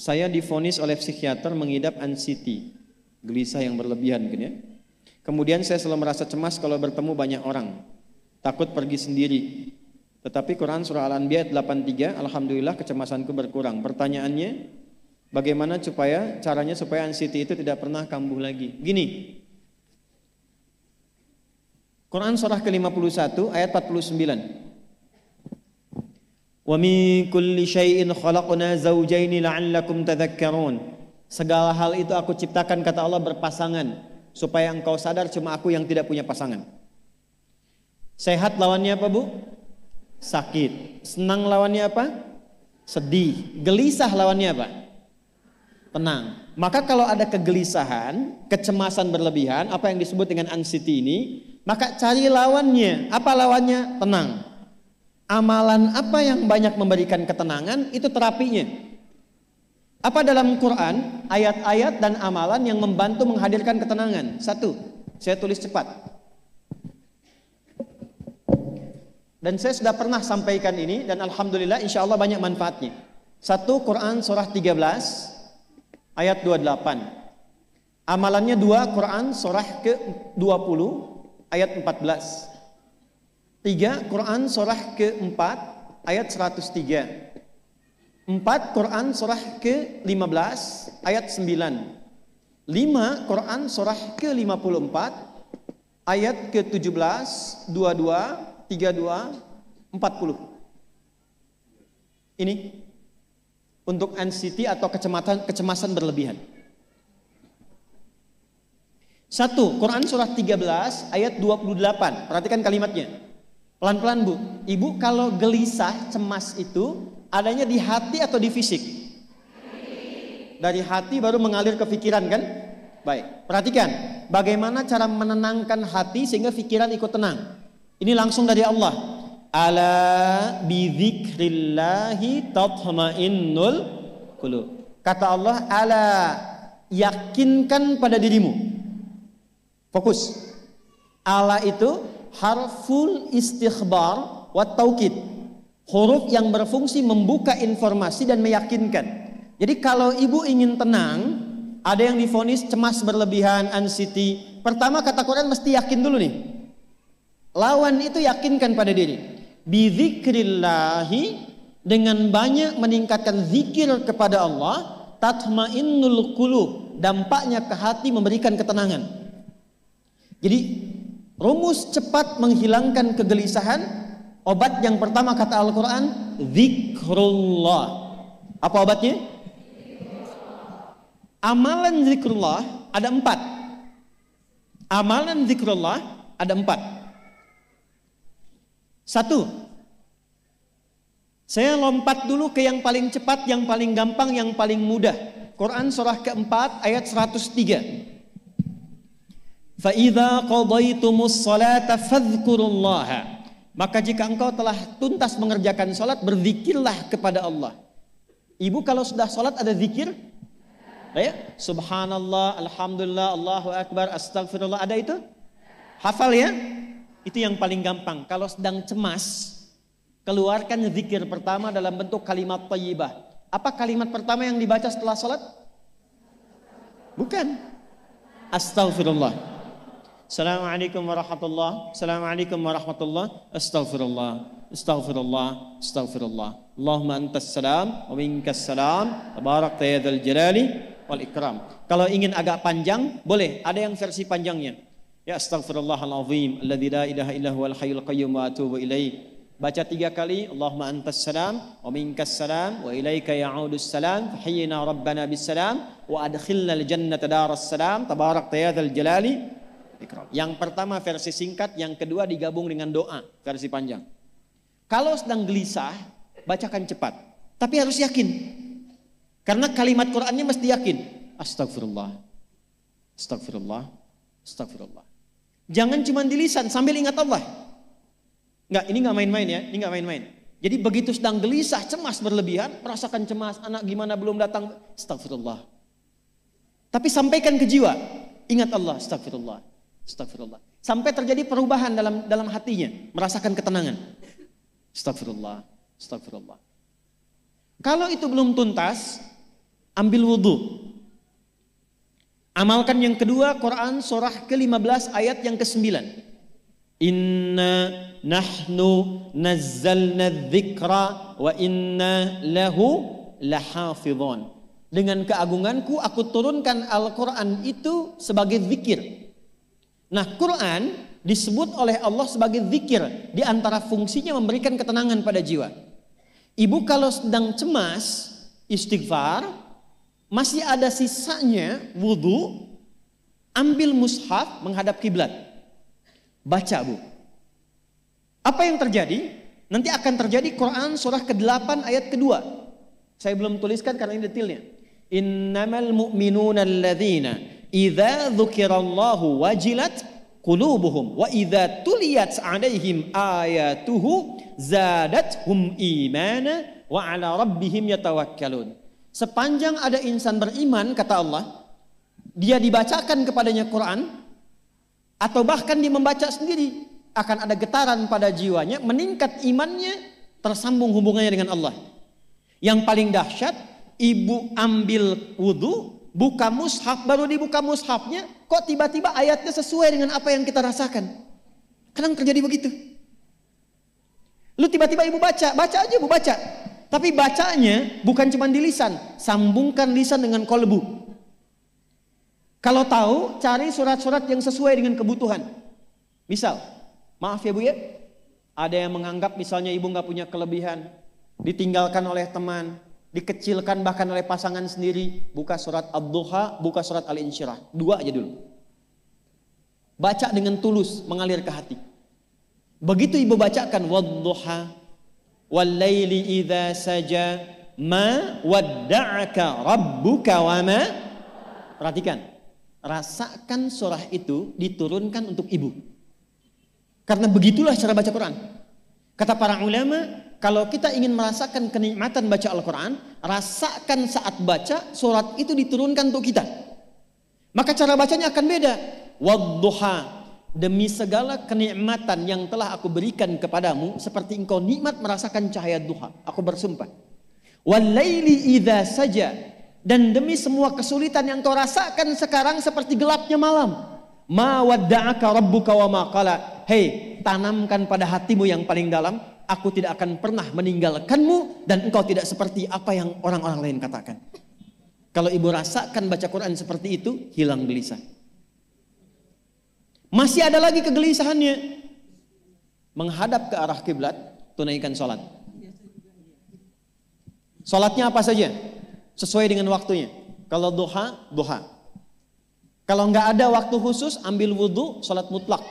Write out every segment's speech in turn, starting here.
Saya divonis oleh psikiater mengidap anxiety, gelisah yang berlebihan mungkin ya. Kemudian saya selalu merasa cemas kalau bertemu banyak orang, takut pergi sendiri. Tetapi Quran surah Al-Anbiya ayat 83, alhamdulillah kecemasanku berkurang. Pertanyaannya, bagaimana caranya supaya anxiety itu tidak pernah kambuh lagi? Gini, Quran surah ke-51 ayat 49. Wa min kulli syai'in khalaqna zawjaini la'allakum tadhakkarun. Segala hal itu aku ciptakan, kata Allah, berpasangan supaya engkau sadar cuma aku yang tidak punya pasangan. Sehat lawannya apa, Bu? Sakit. Senang lawannya apa? Sedih. Gelisah lawannya apa? Tenang. Maka kalau ada kegelisahan, kecemasan berlebihan, apa yang disebut dengan anxiety ini, maka cari lawannya. Apa lawannya? Tenang. Amalan apa yang banyak memberikan ketenangan, itu terapinya. Apa dalam Quran ayat-ayat dan amalan yang membantu menghadirkan ketenangan? Satu, saya tulis cepat. Dan saya sudah pernah sampaikan ini dan alhamdulillah insya Allah banyak manfaatnya. Satu, Quran surah 13 ayat 28. Amalannya dua, Quran surah ke-20 ayat 14. Tiga, Quran surah ke-4 ayat 103. 4, Quran surah ke-15 ayat 9. 5, Quran surah ke-54 ayat ke-17, 22, 32, 40. Ini untuk anxiety atau kecemasan berlebihan. 1, Quran surah 13 ayat 28. Perhatikan kalimatnya. Pelan-pelan, Bu. Ibu kalau gelisah, cemas itu adanya di hati atau di fisik? Dari hati baru mengalir ke pikiran kan? Baik, perhatikan bagaimana cara menenangkan hati sehingga pikiran ikut tenang. Ini langsung dari Allah. Ala bidzikrillahi tatma'innul qulub. Kata Allah, ala, yakinkan pada dirimu. Fokus. Ala itu harful istikhbar wa taukid. Huruf yang berfungsi membuka informasi dan meyakinkan. Jadi kalau ibu ingin tenang, ada yang divonis cemas berlebihan, anxiety. Pertama kata Quran mesti yakin dulu nih. Lawan itu yakinkan pada diri. Bidzikrillahi, dengan banyak meningkatkan zikir kepada Allah, tatmainnul qulub, dampaknya ke hati memberikan ketenangan. Jadi rumus cepat menghilangkan kegelisahan, obat yang pertama kata Al-Quran, zikrullah. Apa obatnya? Amalan zikrullah ada 4. Amalan zikrullah ada 4. 1, saya lompat dulu ke yang paling cepat, yang paling gampang, yang paling mudah. Quran surah ke-4 ayat 103. فَإِذَا قَضَيْتُمُ الصَّلَاةَ فَاذْكُرُوا اللَّهَ. Maka jika engkau telah tuntas mengerjakan salat, berzikirlah kepada Allah. Ibu kalau sudah salat ada zikir? Ya? Subhanallah, alhamdulillah, Allahu akbar, astagfirullah, ada itu? Hafal ya? Itu yang paling gampang. Kalau sedang cemas, keluarkan zikir pertama dalam bentuk kalimat thayyibah. Apa kalimat pertama yang dibaca setelah salat? Bukan. Astagfirullah. Assalamualaikum warahmatullah. Assalamualaikum warahmatullah. Astaghfirullah. Astaghfirullah. Astaghfirullah. Allahumma antas salam wa minkas salam. Tabarakta ya dzal jalali wal ikram. Kalau ingin agak panjang, boleh. Ada yang versi panjangnya. Ya astaghfirullahalazim alladzi la ilaha illa huwal hayyul qayyum wa atubu ilaih. Baca 3 kali. Allahumma antas salam wa minkas salam wa ilaika ya'udus salam. Fahayyina rabbana bis salam wa adkhilna al jannata daras salam. Tabarakta ya dzal jalali. Yang pertama versi singkat, yang kedua digabung dengan doa versi panjang. Kalau sedang gelisah, bacakan cepat, tapi harus yakin. Karena kalimat Qur'annya mesti yakin. Astagfirullah, astagfirullah, astagfirullah. Jangan cuma di lisan sambil ingat Allah. Enggak, ini enggak main-main ya, ini enggak main-main. Jadi begitu sedang gelisah, cemas berlebihan, merasakan cemas, anak gimana belum datang, astagfirullah. Tapi sampaikan ke jiwa, ingat Allah, astagfirullah. Astagfirullah. Sampai terjadi perubahan dalam hatinya, merasakan ketenangan. Astagfirullah, astagfirullah. Kalau itu belum tuntas, ambil wudhu. Amalkan yang kedua, Quran surah ke-15 ayat yang ke-9. Inna nahnu nazzalna dzikra wa inna lahu lahafidhon. Dengan keagunganku aku turunkan Al-Quran itu sebagai zikir. Nah, Quran disebut oleh Allah sebagai zikir. Di antara fungsinya memberikan ketenangan pada jiwa. Ibu kalau sedang cemas, istighfar, masih ada sisanya wudhu, ambil mushaf menghadap kiblat. Baca, Bu. Apa yang terjadi? Nanti akan terjadi Quran surah ke-8 ayat kedua. Saya belum tuliskan karena ini detailnya. Innamal mu'minuna alladzina idza dzukirallahu wajilat qulubuhum wa idza tuliyat 'alaihim ayatuhu zadatuhum imana wa 'ala rabbihim yatawakkalun. Sepanjang ada insan beriman, kata Allah, dia dibacakan kepadanya Quran atau bahkan dia membaca sendiri, akan ada getaran pada jiwanya, meningkat imannya, tersambung hubungannya dengan Allah. Yang paling dahsyat, ibu ambil wudhu, buka mushaf, baru dibuka mushafnya, kok tiba-tiba ayatnya sesuai dengan apa yang kita rasakan. Kadang terjadi begitu. Lu tiba-tiba ibu baca aja ibu baca. Tapi bacanya bukan cuma di lisan, sambungkan lisan dengan kolbu. Kalau tahu, cari surat-surat yang sesuai dengan kebutuhan. Misal, maaf ya Bu ya, ada yang menganggap misalnya ibu nggak punya kelebihan, ditinggalkan oleh teman, dikecilkan bahkan oleh pasangan sendiri, buka surat Ad-Duha, buka surat Al-Insyirah. 2 aja dulu. Baca dengan tulus, mengalir ke hati. Begitu ibu bacakan Wad-Duha wal-laili idza saja ma wadda'aka rabbuka wa ma. Perhatikan, rasakan surah itu diturunkan untuk ibu. Karena begitulah cara baca Quran. Kata para ulama, kalau kita ingin merasakan kenikmatan baca Al-Quran, rasakan saat baca surat itu diturunkan untuk kita. Maka cara bacanya akan beda. Wadduha, demi segala kenikmatan yang telah aku berikan kepadamu, seperti engkau nikmat merasakan cahaya duha, aku bersumpah. Walaili idza saja, dan demi semua kesulitan yang kau rasakan sekarang seperti gelapnya malam. Ma wadda'aka rabbuka wa ma qala. Hei, tanamkan pada hatimu yang paling dalam, aku tidak akan pernah meninggalkanmu dan engkau tidak seperti apa yang orang-orang lain katakan. Kalau ibu rasakan baca Quran seperti itu, hilang gelisah. Masih ada lagi kegelisahannya. Menghadap ke arah kiblat, tunaikan sholat. Sholatnya apa saja? Sesuai dengan waktunya. Kalau duha, duha. Kalau nggak ada waktu khusus, ambil wudhu, sholat mutlak.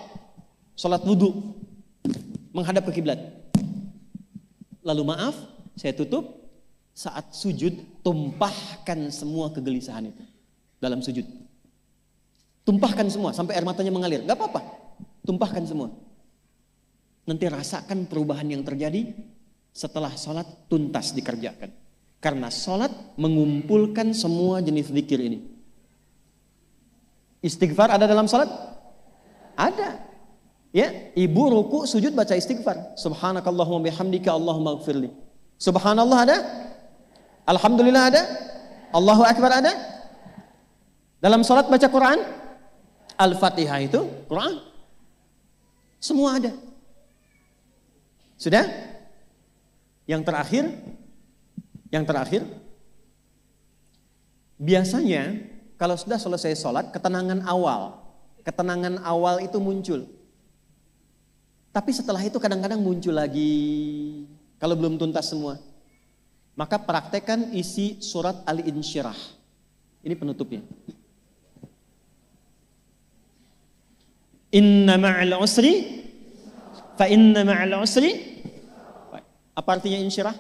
Sholat wudhu. Menghadap ke kiblat. Lalu maaf, saya tutup. Saat sujud, tumpahkan semua kegelisahan itu dalam sujud. Tumpahkan semua sampai air matanya mengalir. Gak apa-apa, tumpahkan semua. Nanti rasakan perubahan yang terjadi setelah sholat tuntas dikerjakan. Karena sholat mengumpulkan semua jenis zikir ini. Istighfar ada dalam sholat? Ada. Ya, ibu ruku sujud baca istighfar. Subhanakallahumma bihamdika Allahumma gfirli. Subhanallah ada? Alhamdulillah ada? Allahu Akbar ada? Dalam sholat baca Quran? Al-Fatihah itu Quran. Semua ada. Sudah? Yang terakhir, biasanya kalau sudah selesai sholat, ketenangan awal itu muncul. Tapi setelah itu kadang-kadang muncul lagi, kalau belum tuntas semua. Maka praktekkan isi surat Al-Insyirah. Ini penutupnya. Inna ma'al usri, fa inna ma'al usri. Apa artinya insyirah?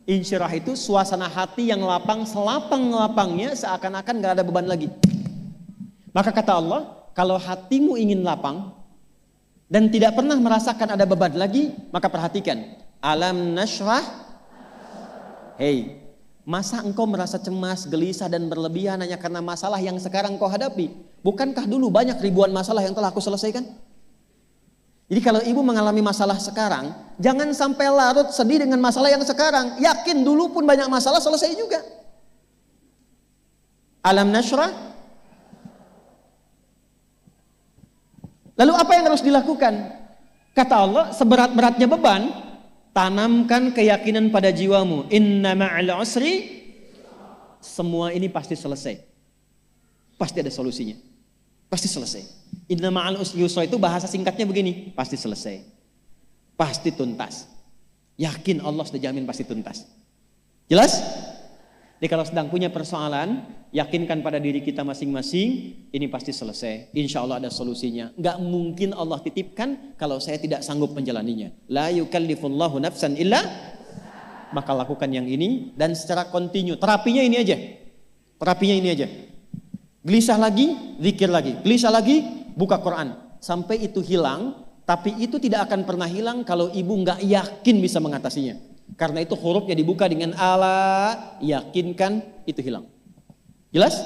Insyirah itu suasana hati yang lapang, selapang-lapangnya seakan-akan gak ada beban lagi. Maka kata Allah, kalau hatimu ingin lapang dan tidak pernah merasakan ada beban lagi, maka perhatikan. Alam nashrah. Hei, masa engkau merasa cemas, gelisah dan berlebihan hanya karena masalah yang sekarang kau hadapi? Bukankah dulu banyak ribuan masalah yang telah aku selesaikan? Jadi kalau ibu mengalami masalah sekarang, jangan sampai larut sedih dengan masalah yang sekarang. Yakin dulu pun banyak masalah selesai juga. Alam nashrah. Lalu apa yang harus dilakukan? Kata Allah, seberat-beratnya beban, tanamkan keyakinan pada jiwamu. Inna ma'al usri, semua ini pasti selesai. Pasti ada solusinya. Pasti selesai. Inna ma'al usri yusra itu bahasa singkatnya begini, pasti selesai. Pasti tuntas. Yakin Allah sudah jamin pasti tuntas. Jelas? Jadi kalau sedang punya persoalan, yakinkan pada diri kita masing-masing, ini pasti selesai. Insya Allah ada solusinya. Gak mungkin Allah titipkan kalau saya tidak sanggup menjalaninya. La yukallifullahu nafsan illa, maka lakukan yang ini dan secara kontinu. Terapinya ini aja. Terapinya ini aja. Gelisah lagi, zikir lagi. Gelisah lagi, buka Quran. Sampai itu hilang, tapi itu tidak akan pernah hilang kalau ibu gak yakin bisa mengatasinya. Karena itu hurufnya dibuka dengan ala, yakinkan, itu hilang. Jelas?